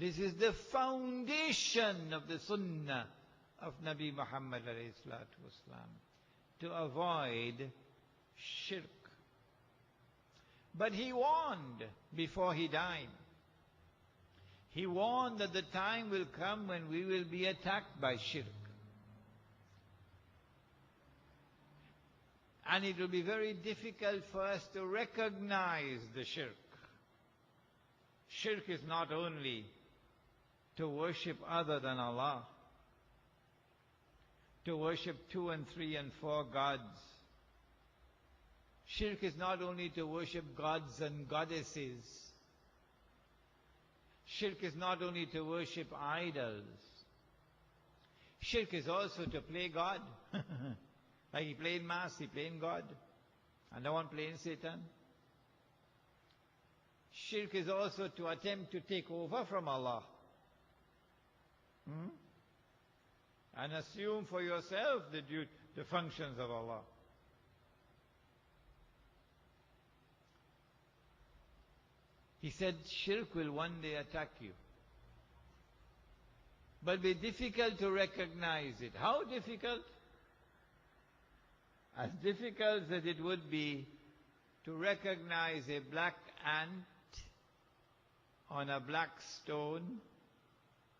This is the foundation of the sunnah of Nabi Muhammad alayhi salatu wasalam, to avoid shirk. But he warned before he died. He warned that the time will come when we will be attacked by shirk. And it will be very difficult for us to recognize the shirk. Shirk is not only to worship other than Allah, to worship 2 and 3 and 4 gods. Shirk is not only to worship gods and goddesses. Shirk is not only to worship idols. Shirk is also to play God. Like he played Mass, he playing God. And no one playing Satan. Shirk is also to attempt to take over from Allah. And assume for yourself the functions of Allah. He said shirk will one day attack you. But be difficult to recognize it. How difficult? As difficult as it would be to recognize a black ant on a black stone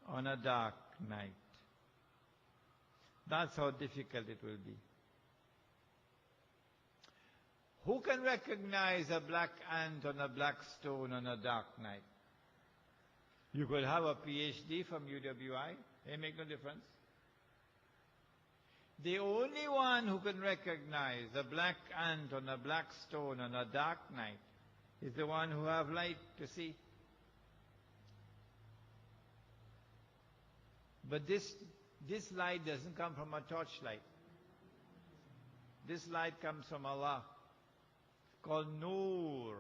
on a dark night. That's how difficult it will be. Who can recognize a black ant on a black stone on a dark night? You could have a PhD from UWI. It make no difference. The only one who can recognize a black ant on a black stone on a dark night is the one who have light to see. But this light doesn't come from a torchlight. This light comes from Allah, called Noor.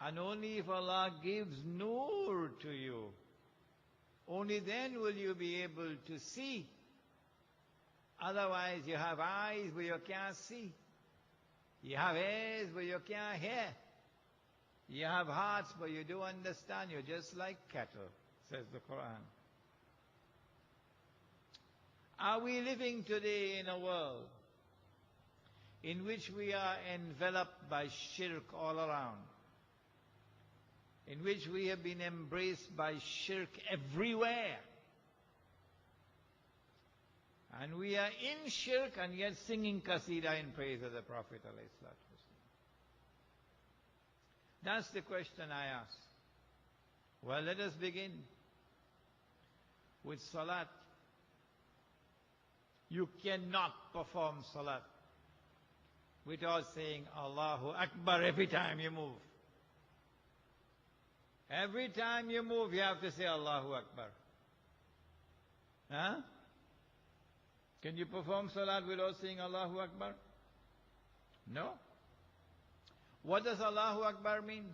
And only if Allah gives Noor to you, only then will you be able to see. Otherwise, you have eyes but you can't see. You have ears but you can't hear. You have hearts but you don't understand. You're just like cattle, says the Quran. Are we living today in a world in which we are enveloped by shirk all around? In which we have been embraced by shirk everywhere? And we are in shirk and yet singing qasida in praise of the Prophet ﷺ. That's the question I ask. Well, let us begin with salat. You cannot perform salat without saying Allahu Akbar every time you move. Every time you move, you have to say Allahu Akbar. Huh? Can you perform salat without saying Allahu Akbar? No. What does Allahu Akbar mean?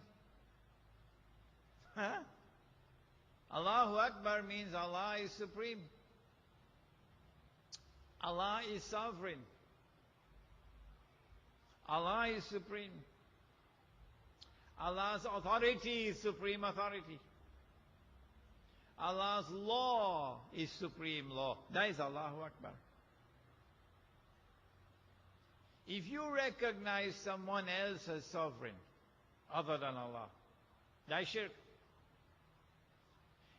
Huh? Allahu Akbar means Allah is supreme. Allah is sovereign. Allah is supreme. Allah's authority is supreme authority. Allah's law is supreme law. That is Allahu Akbar. If you recognize someone else as sovereign other than Allah, that is shirk.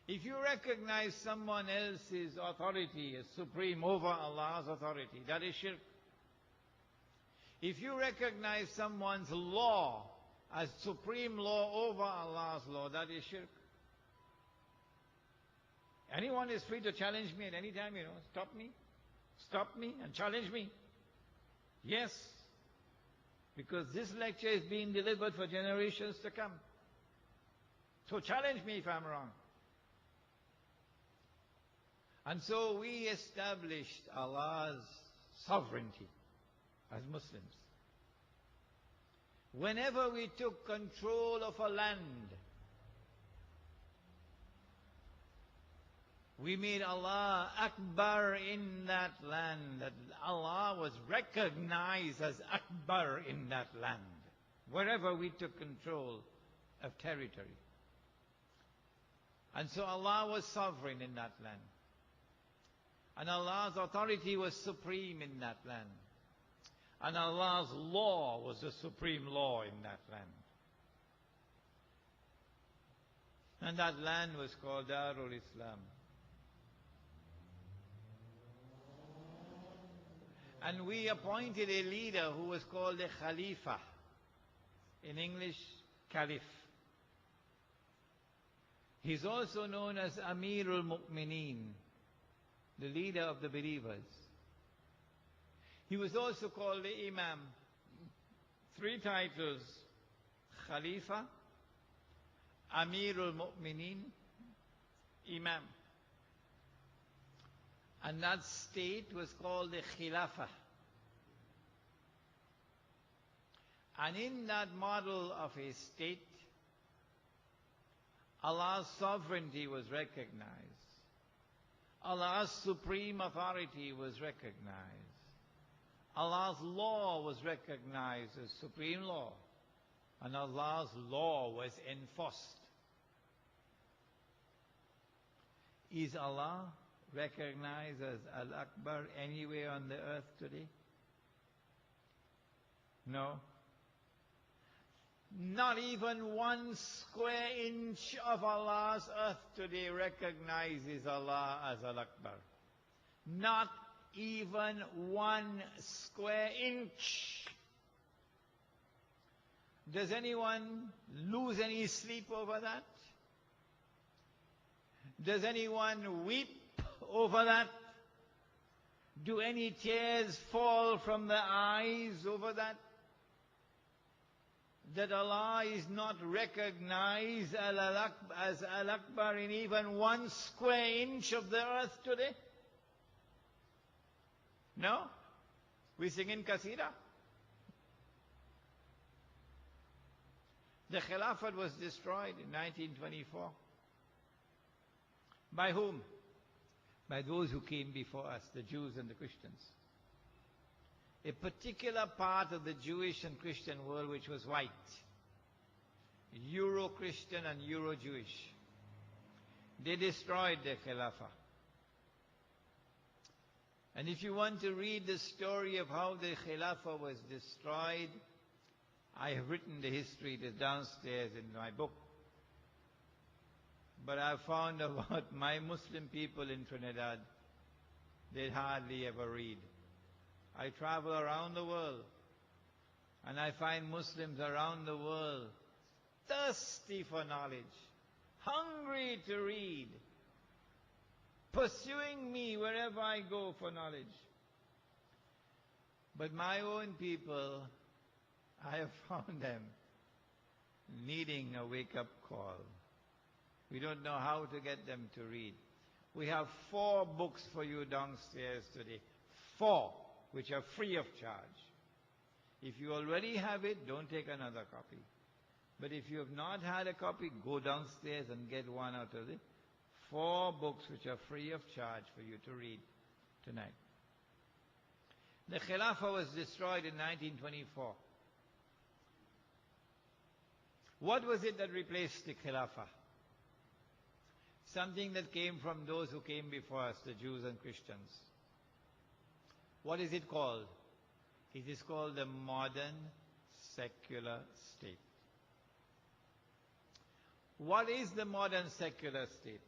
If you recognize someone else's authority as supreme over Allah's authority, that is shirk. If you recognize someone's law as supreme law over Allah's law, that is shirk. Anyone is free to challenge me at any time, stop me and challenge me. Yes, because this lecture is being delivered for generations to come. So challenge me if I'm wrong. And so we established Allah's sovereignty as Muslims. Whenever we took control of a land, we made Allah Akbar in that land, that Allah was recognized as Akbar in that land, wherever we took control of territory. And so Allah was sovereign in that land. And Allah's authority was supreme in that land. And Allah's law was the supreme law in that land. And that land was called Darul Islam. And we appointed a leader who was called a Khalifa. In English, Caliph. He's also known as Amirul Mu'mineen, the leader of the believers. He was also called the Imam. 3 titles: Khalifa, Amirul Mu'mineen, Imam. And that state was called the Khilafah. And in that model of a state, Allah's sovereignty was recognized. Allah's supreme authority was recognized. Allah's law was recognized as supreme law. And Allah's law was enforced. Is Allah recognized as Al-Akbar anywhere on the earth today? No. Not even 1 square inch of Allah's earth today recognizes Allah as Al-Akbar. Not even 1 square inch. Does anyone lose any sleep over that? Does anyone weep over that? Do any tears fall from the eyes over that? That Allah is not recognized as Al-Akbar in even 1 square inch of the earth today? No? We sing in Qasida. The Khilafat was destroyed in 1924. By whom? By those who came before us, the Jews and the Christians. A particular part of the Jewish and Christian world which was white. Euro-Christian and Euro-Jewish. They destroyed the Khilafah. And if you want to read the story of how the Khilafah was destroyed, I have written the history. It is downstairs in my book. But I found about my Muslim people in Trinidad, they hardly ever read. I travel around the world, and I find Muslims around the world thirsty for knowledge, hungry to read, pursuing me wherever I go for knowledge. But my own people, I have found them needing a wake-up call. We don't know how to get them to read. We have 4 books for you downstairs today. 4, which are free of charge. If you already have it, don't take another copy. But if you have not had a copy, go downstairs and get one out of it. 4 books which are free of charge for you to read tonight. The Khilafah was destroyed in 1924. What was it that replaced the Khilafah? Something that came from those who came before us, the Jews and Christians. What is it called? It is called the modern secular state. What is the modern secular state?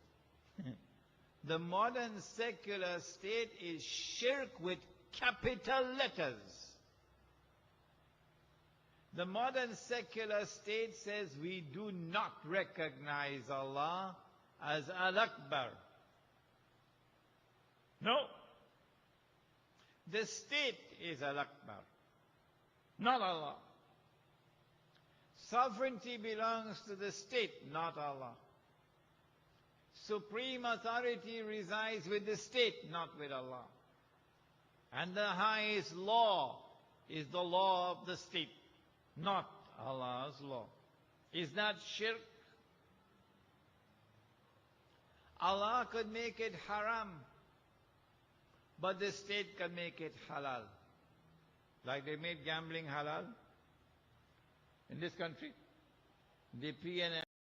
The modern secular state is shirk with capital letters. The modern secular state says we do not recognize Allah as Al-Akbar. No. The state is Al-Akbar, not Allah. Sovereignty belongs to the state, not Allah. Supreme authority resides with the state, not with Allah. And the highest law is the law of the state, not Allah's law. Is that shirk? Allah could make it haram, but the state can make it halal. Like they made gambling halal in this country. The PNL